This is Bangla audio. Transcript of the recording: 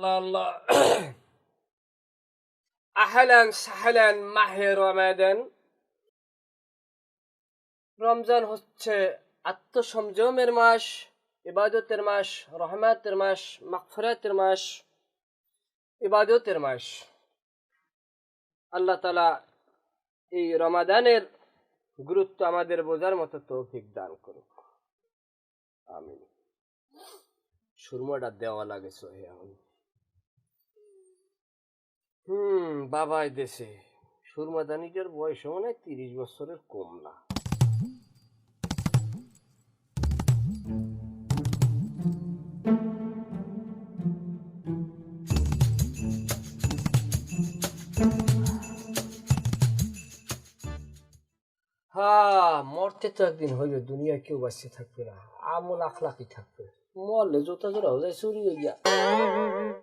আল্লাহ আহলান সাহলান মাহে রমাদান। রমজান হচ্ছে আত্মসংযমের মাস, ইবাদতের মাস, রহমতের মাস, মাগফিরাতের মাস, ইবাদতের মাস। আল্লাহ তাআলা এই রমাদানের গুরুত্ব আমাদের বোঝার মতো তৌফিক দান করুক। আমিন। সুরমাটা দেওয়া লাগে সহে এখন। বাবাই দেশে সুরমা দানিকের বয়স মনে হয় 30 বছরের কম না। হ্যাঁ, মরতে তো একদিন হইবে, দুনিয়ায় কেউ বাঁচতে থাকবে না, আমল আখলাকি থাকবে। মরলে জোতা জোড়া হয়ে যায় চুরি হইয়া।